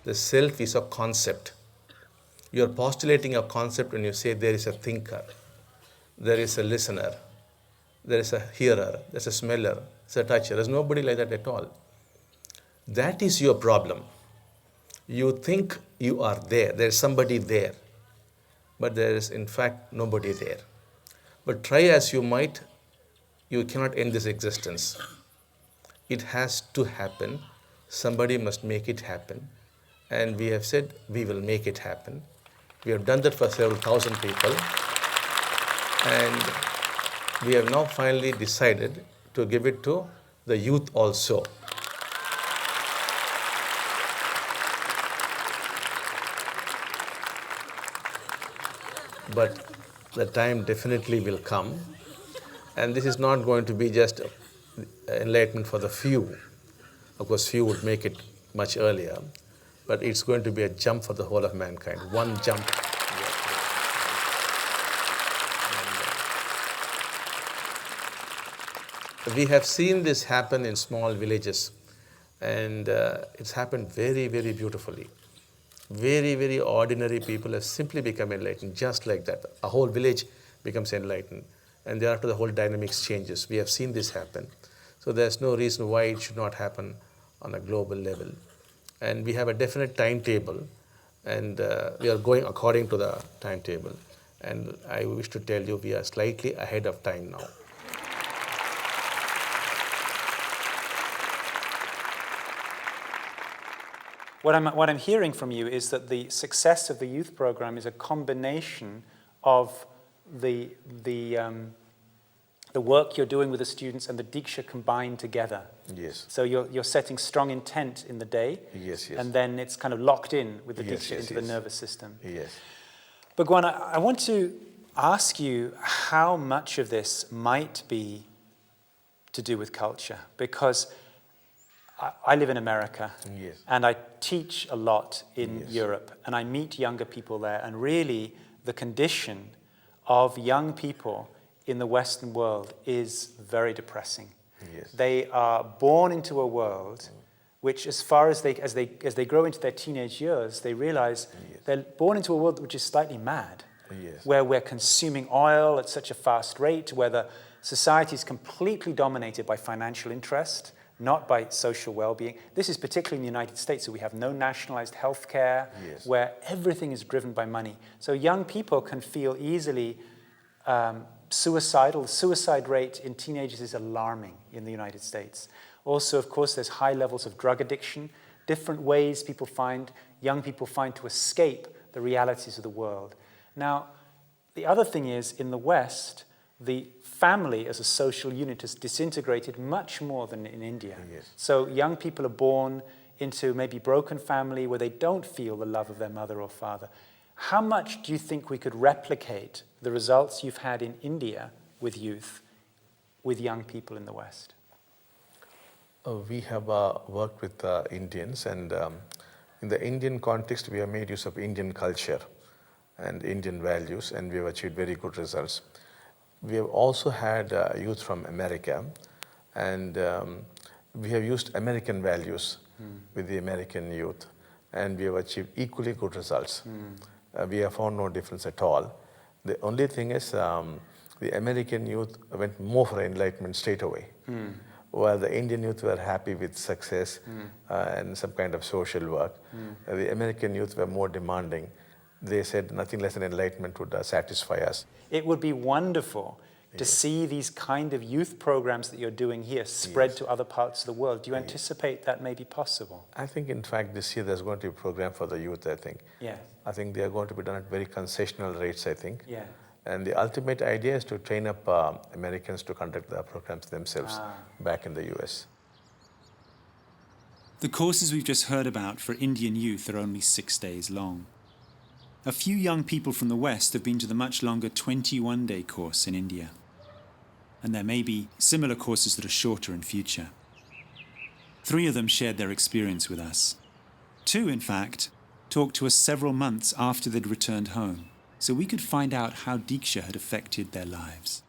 The self is a concept. You are postulating a concept when you say there is a thinker, there is a listener, there is a hearer, there's a smeller, there's a toucher. There's nobody like that at all. That is your problem. You think you are there, there's somebody there, but there is in fact nobody there. But try as you might, you cannot end this existence. It has to happen. Somebody must make it happen. And we have said we will make it happen. We have done that for several thousand people. And we have now finally decided to give it to the youth also. But the time definitely will come, and this is not going to be just enlightenment for the few. Of course, few would make it much earlier, but it's going to be a jump for the whole of mankind. One jump. We have seen this happen in small villages, and it's happened very, very beautifully. Very, very ordinary people have simply become enlightened, just like that. A whole village becomes enlightened, and thereafter the whole dynamics changes. We have seen this happen. So there's no reason why it should not happen on a global level. And we have a definite timetable, and we are going according to the timetable. And I wish to tell you we are slightly ahead of time now. What I'm hearing from you is that the success of the youth program is a combination of the work you're doing with the students and the Deeksha combined together. Yes. So you're setting strong intent in the day. Yes, yes. And then it's kind of locked in with the Yes, Deeksha yes, into yes. the nervous system. Yes. Bhagavan, I want to ask you how much of this might be to do with culture, because I live in America, Yes. and I teach a lot in Yes. Europe, and I meet younger people there, and really the condition of young people in the Western world is very depressing. Yes. They are born into a world which, as far as they grow into their teenage years, they realize Yes. they're born into a world which is slightly mad, Yes. where we're consuming oil at such a fast rate, where the society is completely dominated by financial interest, not by social well-being. This is particularly in the United States, so we have no nationalized health care, Yes. where everything is driven by money. So young people can feel easily suicidal. The suicide rate in teenagers is alarming in the United States. Also, of course, there's high levels of drug addiction, different ways young people find to escape the realities of the world. Now, the other thing is, in the West, the family as a social unit has disintegrated much more than in India. Yes. So young people are born into maybe broken family where they don't feel the love of their mother or father. How much do you think we could replicate the results you've had in India with youth, with young people in the West? We have worked with Indians, and in the Indian context, we have made use of Indian culture and Indian values, and we have achieved very good results. We have also had youth from America, and we have used American values with the American youth, and we have achieved equally good results. We have found no difference at all. The only thing is the American youth went more for enlightenment straight away, while the Indian youth were happy with success and some kind of social work. The American youth were more demanding. They said nothing less than enlightenment would satisfy us. It would be wonderful to see these kind of youth programs that you're doing here spread to other parts of the world. Do you anticipate that may be possible? I think, in fact, this year there's going to be a program for the youth, I think. Yes. I think they are going to be done at very concessional rates, I think. Yeah. And the ultimate idea is to train up Americans to conduct the programs themselves back in the US. The courses we've just heard about for Indian youth are only 6 days long. A few young people from the West have been to the much longer 21-day course in India. And there may be similar courses that are shorter in future. 3 of them shared their experience with us. 2, in fact, talked to us several months after they'd returned home, so we could find out how Deeksha had affected their lives.